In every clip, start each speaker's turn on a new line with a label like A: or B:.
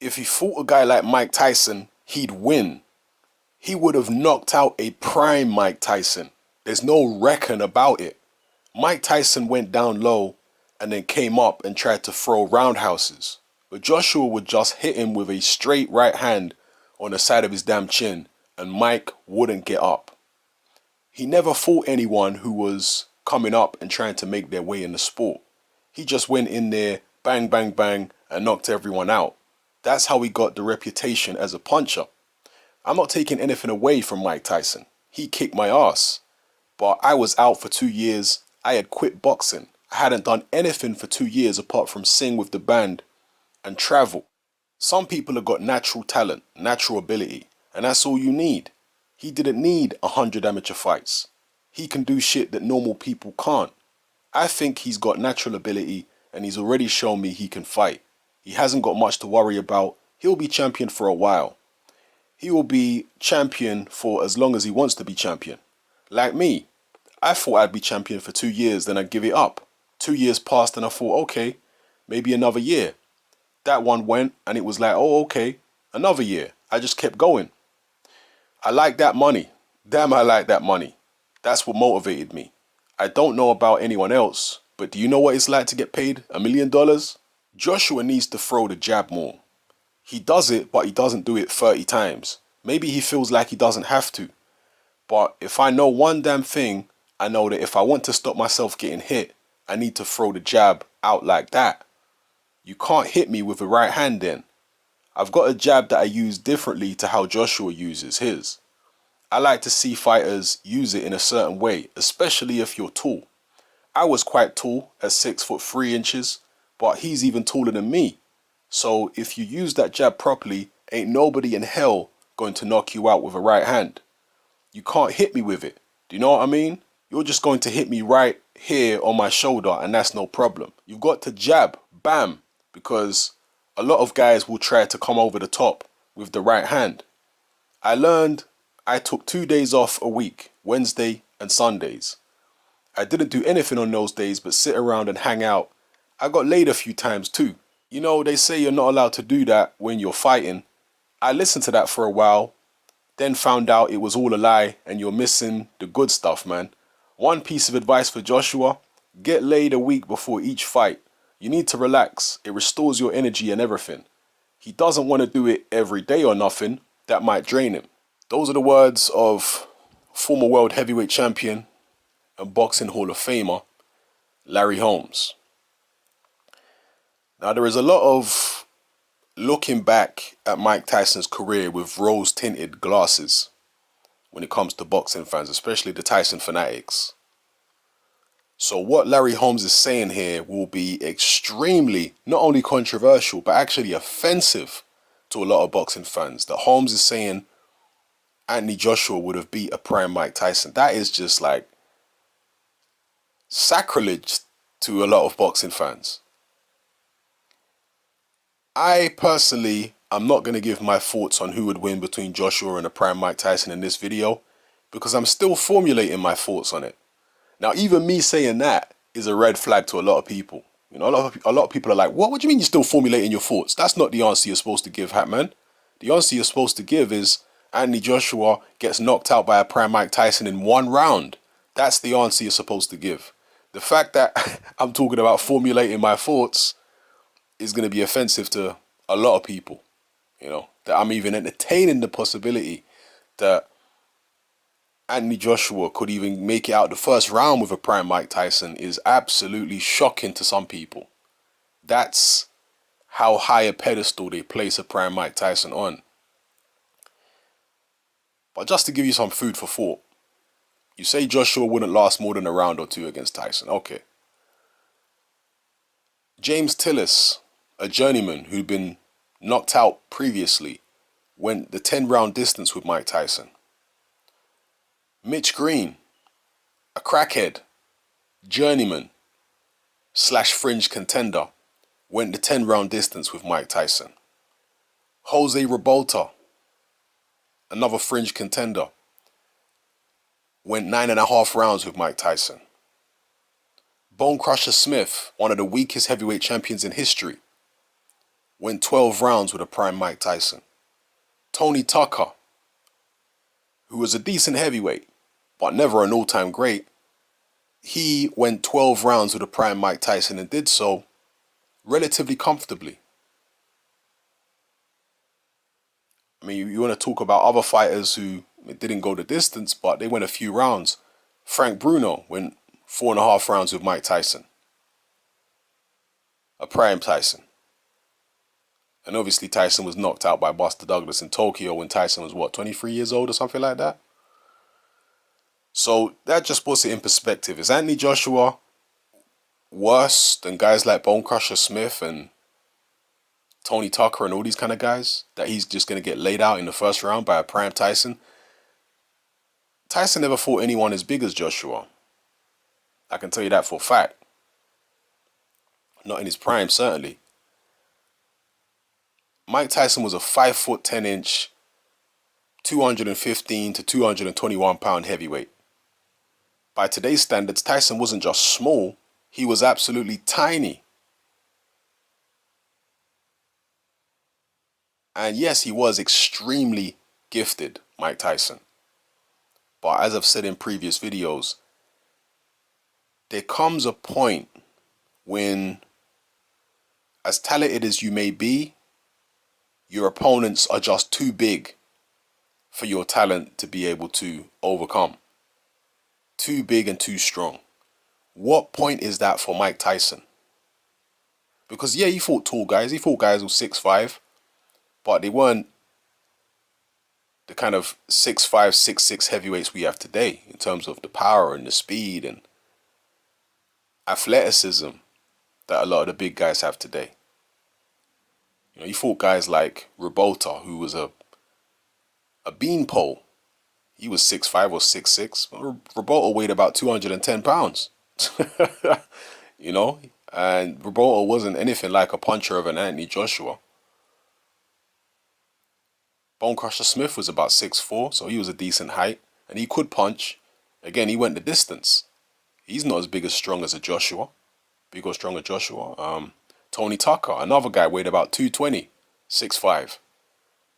A: If he fought a guy like Mike Tyson, he'd win. He would have knocked out a prime Mike Tyson. There's no reckon about it. Mike Tyson went down low and then came up and tried to throw roundhouses. But Joshua would just hit him with a straight right hand on the side of his damn chin, and Mike wouldn't get up. He never fought anyone who was coming up and trying to make their way in the sport. He just went in there, bang, bang, bang, and knocked everyone out. That's how he got the reputation as a puncher. I'm not taking anything away from Mike Tyson. He kicked my ass. But I was out for 2 years. I had quit boxing. I hadn't done anything for 2 years apart from sing with the band and travel. Some people have got natural talent, natural ability, and that's all you need. He didn't need 100 amateur fights. He can do shit that normal people can't. I think he's got natural ability and he's already shown me he can fight. He hasn't got much to worry about. He'll be champion for a while. He will be champion for as long as he wants to be champion. Like me, I thought I'd be champion for 2 years, then I'd give it up. 2 years passed and I thought, okay, maybe another year. That one went and it was like, oh, okay, another year. I just kept going. I like that money. Damn, I like that money. That's what motivated me. I don't know about anyone else, but do you know what it's like to get paid $1 million? Joshua needs to throw the jab more. He does it, but he doesn't do it 30 times. Maybe he feels like he doesn't have to. But if I know one damn thing, I know that if I want to stop myself getting hit, I need to throw the jab out like that. You can't hit me with a right hand then. I've got a jab that I use differently to how Joshua uses his. I like to see fighters use it in a certain way, especially if you're tall. I was quite tall at 6'3" but he's even taller than me. So if you use that jab properly, ain't nobody in hell going to knock you out with a right hand. You can't hit me with it. Do you know what I mean? You're just going to hit me right here on my shoulder and that's no problem. You've got to jab, bam, because a lot of guys will try to come over the top with the right hand. I took 2 days off a week, Wednesday and Sundays. I didn't do anything on those days but sit around and hang out. I got laid a few times too. You know, they say you're not allowed to do that when you're fighting. I listened to that for a while, then found out it was all a lie and you're missing the good stuff, man. One piece of advice for Joshua, get laid a week before each fight. You need to relax. It restores your energy and everything. He doesn't want to do it every day or nothing. That might drain him. Those are the words of former world heavyweight champion and boxing hall of famer, Larry Holmes. Now there is a lot of looking back at Mike Tyson's career with rose-tinted glasses when it comes to boxing fans, especially the Tyson fanatics. So what Larry Holmes is saying here will be extremely, not only controversial, but actually offensive to a lot of boxing fans. That Holmes is saying Anthony Joshua would have beat a prime Mike Tyson. That is just like sacrilege to a lot of boxing fans. I personally am not going to give my thoughts on who would win between Joshua and a prime Mike Tyson in this video because I'm still formulating my thoughts on it. Now, even me saying that is a red flag to a lot of people. You know, a lot of people are like, what do you mean you're still formulating your thoughts? That's not the answer you're supposed to give, Hatman. The answer you're supposed to give is Anthony Joshua gets knocked out by a prime Mike Tyson in 1 round. That's the answer you're supposed to give. The fact that I'm talking about formulating my thoughts is going to be offensive to a lot of people. You know, that I'm even entertaining the possibility that Anthony Joshua could even make it out the first round with a prime Mike Tyson is absolutely shocking to some people. That's how high a pedestal they place a prime Mike Tyson on. But just to give you some food for thought, you say Joshua wouldn't last more than a round or two against Tyson. Okay. James Tillis, a journeyman who'd been knocked out previously, went the 10-round distance with Mike Tyson. Mitch Green, a crackhead, journeyman / fringe contender, went the 10-round distance with Mike Tyson. Jose Revolta, another fringe contender, went 9.5 rounds with Mike Tyson. Bone Crusher Smith, one of the weakest heavyweight champions in history, went 12 rounds with a prime Mike Tyson. Tony Tucker, who was a decent heavyweight, but never an all-time great, he went 12 rounds with a prime Mike Tyson and did so relatively comfortably. I mean, you want to talk about other fighters who didn't go the distance, but they went a few rounds. Frank Bruno went 4.5 rounds with Mike Tyson, a prime Tyson. And obviously Tyson was knocked out by Buster Douglas in Tokyo when Tyson was, what, 23 years old or something like that? So that just puts it in perspective. Is Anthony Joshua worse than guys like Bone Crusher Smith and Tony Tucker and all these kind of guys, that he's just going to get laid out in the first round by a prime Tyson? Tyson never fought anyone as big as Joshua. I can tell you that for a fact. Not in his prime, certainly. Mike Tyson was a 5'10" 215 to 221 pound heavyweight. By today's standards, Tyson wasn't just small, he was absolutely tiny. And yes, he was extremely gifted, Mike Tyson. But as I've said in previous videos, there comes a point when, as talented as you may be, your opponents are just too big for your talent to be able to overcome. Too big and too strong. What point is that for Mike Tyson? Because yeah, he fought tall guys. He fought guys who were 6'5", but they weren't the kind of 6'5", 6'6" heavyweights we have today in terms of the power and the speed and athleticism that a lot of the big guys have today. You know, he fought guys like Rabota, who was a beanpole. He was 6'5" or 6'6". Rabota weighed about 210 pounds. You know, and Rabota wasn't anything like a puncher of an Anthony Joshua. Bone Crusher Smith was about 6'4", so he was a decent height, and he could punch. Again, he went the distance. He's not as big as strong as a Joshua. Big or strong as Joshua. Tony Tucker, another guy, weighed about 220, 6'5".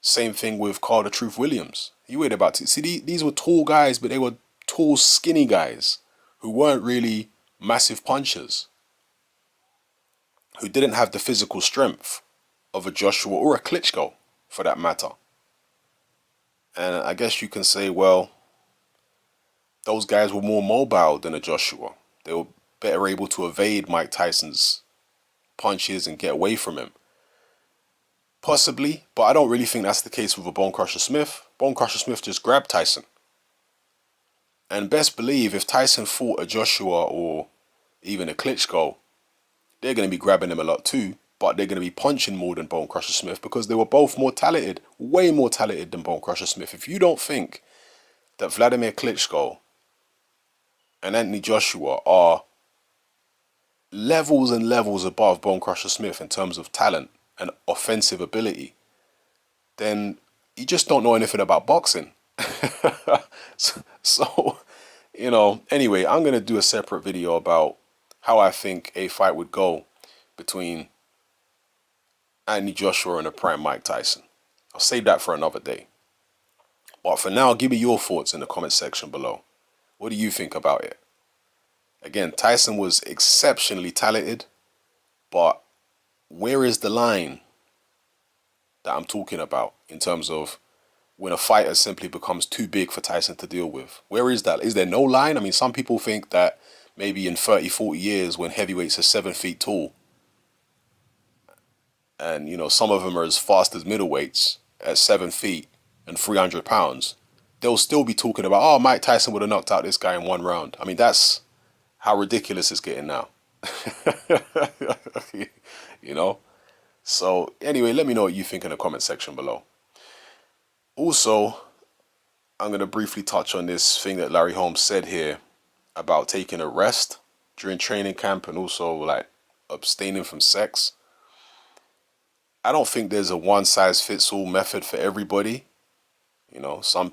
A: Same thing with Carl the Truth Williams. He weighed about two. See, these were tall guys, but they were tall, skinny guys who weren't really massive punchers, who didn't have the physical strength of a Joshua or a Klitschko, for that matter. And I guess you can say, well, those guys were more mobile than a Joshua. They were better able to evade Mike Tyson's punches and get away from him. Possibly, but I don't really think that's the case with a Bone Crusher Smith. Bone Crusher Smith just grabbed Tyson. And best believe if Tyson fought a Joshua or even a Klitschko, they're going to be grabbing him a lot too, but they're going to be punching more than Bone Crusher Smith because they were both more talented, way more talented than Bone Crusher Smith. If you don't think that Vladimir Klitschko and Anthony Joshua are levels and levels above Bone Crusher Smith in terms of talent and offensive ability, then you just don't know anything about boxing. So, you know, anyway, I'm going to do a separate video about how I think a fight would go between Anthony Joshua and a prime Mike Tyson. I'll save that for another day. But for now, give me your thoughts in the comment section below. What do you think about it? Again, Tyson was exceptionally talented, but where is the line that I'm talking about in terms of when a fighter simply becomes too big for Tyson to deal with? Where is that? Is there no line? I mean, some people think that maybe in 30, 40 years when heavyweights are 7 feet tall, and, you know, some of them are as fast as middleweights at 7 feet and 300 pounds, they'll still be talking about, oh, Mike Tyson would have knocked out this guy in 1 round. I mean, that's how ridiculous it's getting now. You know? So anyway, let me know what you think in the comment section below. Also, I'm going to briefly touch on this thing that Larry Holmes said here about taking a rest during training camp and also like abstaining from sex. I don't think there's a one-size-fits-all method for everybody. You know, some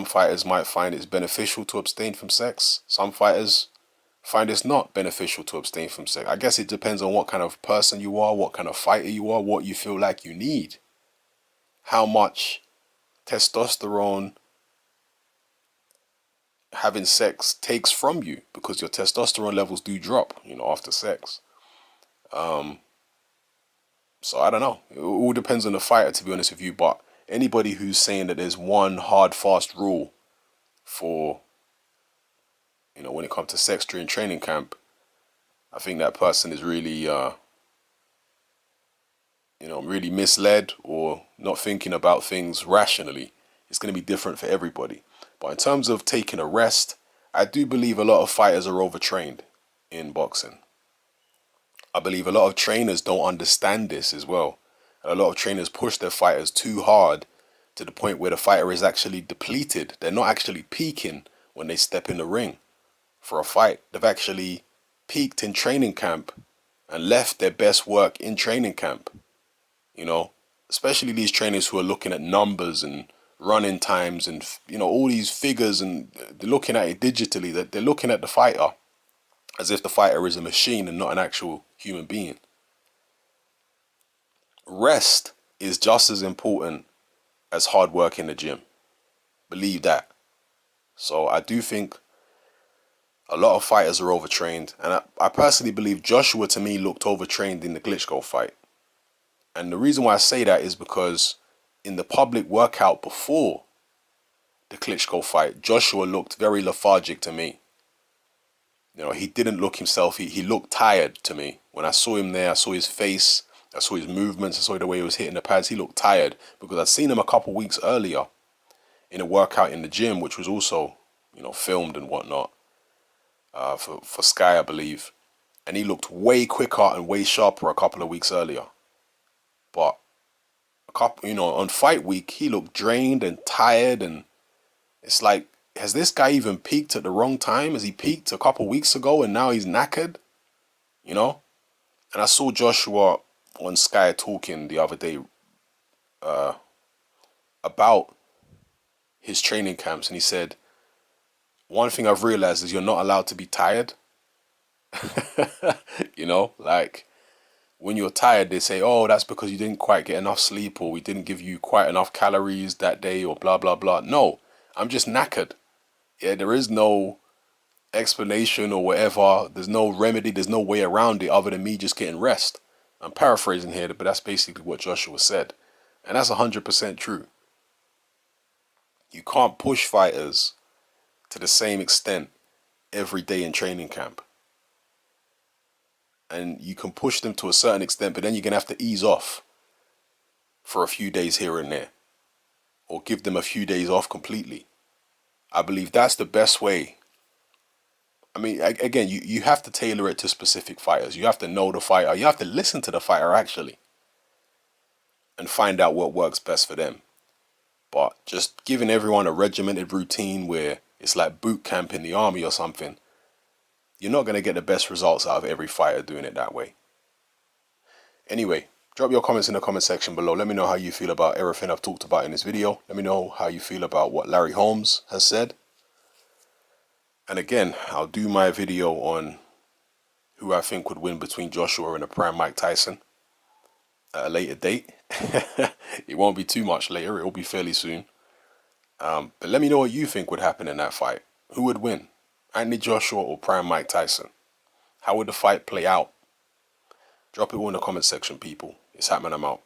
A: fighters might find it's beneficial to abstain from sex. Some fighters find it's not beneficial to abstain from sex. I guess it depends on what kind of person you are, what kind of fighter you are, what you feel like you need, how much testosterone having sex takes from you, because your testosterone levels do drop, after sex. So I don't know. It all depends on the fighter, to be honest with you. But anybody who's saying that there's one hard, fast rule for, when it comes to sex during training camp, I think that person is really, really misled or not thinking about things rationally. It's going to be different for everybody. But in terms of taking a rest, I do believe a lot of fighters are overtrained in boxing. I believe a lot of trainers don't understand this as well. A lot of trainers push their fighters too hard to the point where the fighter is actually depleted. They're not actually peaking when they step in the ring for a fight. They've actually peaked in training camp and left their best work in training camp. Especially these trainers who are looking at numbers and running times and, all these figures, and they're looking at it digitally. That they're looking at the fighter as if the fighter is a machine and not an actual human being. Rest is just as important as hard work in the gym. Believe that. So I do think a lot of fighters are overtrained. And I personally believe Joshua, to me, looked overtrained in the Klitschko fight. And the reason why I say that is because in the public workout before the Klitschko fight, Joshua looked very lethargic to me. He didn't look himself. He looked tired to me. When I saw him there, I saw his face, I saw his movements, I saw the way he was hitting the pads. He looked tired because I'd seen him a couple weeks earlier in a workout in the gym, which was also, filmed and whatnot for Sky, I believe. And he looked way quicker and way sharper a couple of weeks earlier. But on fight week, he looked drained and tired, and it's like, has this guy even peaked at the wrong time? Has he peaked a couple weeks ago and now he's knackered? And I saw Joshua on Sky talking the other day about his training camps, and he said, one thing I've realized is you're not allowed to be tired. Like when you're tired, they say, oh, that's because you didn't quite get enough sleep, or we didn't give you quite enough calories that day, or blah, blah, blah. No, I'm just knackered. Yeah, there is no explanation or whatever. There's no remedy. There's no way around it other than me just getting rest. I'm paraphrasing here, but that's basically what Joshua said. And that's 100% true. You can't push fighters to the same extent every day in training camp. And you can push them to a certain extent, but then you're going to have to ease off for a few days here and there, or give them a few days off completely. I believe that's the best way. I mean, again, you have to tailor it to specific fighters. You have to know the fighter. You have to listen to the fighter, actually, and find out what works best for them. But just giving everyone a regimented routine where it's like boot camp in the army or something, you're not going to get the best results out of every fighter doing it that way. Anyway, drop your comments in the comment section below. Let me know how you feel about everything I've talked about in this video. Let me know how you feel about what Larry Holmes has said. And again, I'll do my video on who I think would win between Joshua and a prime Mike Tyson at a later date. It won't be too much later. It will be fairly soon. But let me know what you think would happen in that fight. Who would win? Anthony Joshua or prime Mike Tyson? How would the fight play out? Drop it all in the comment section, people. It's Hatman, I'm out.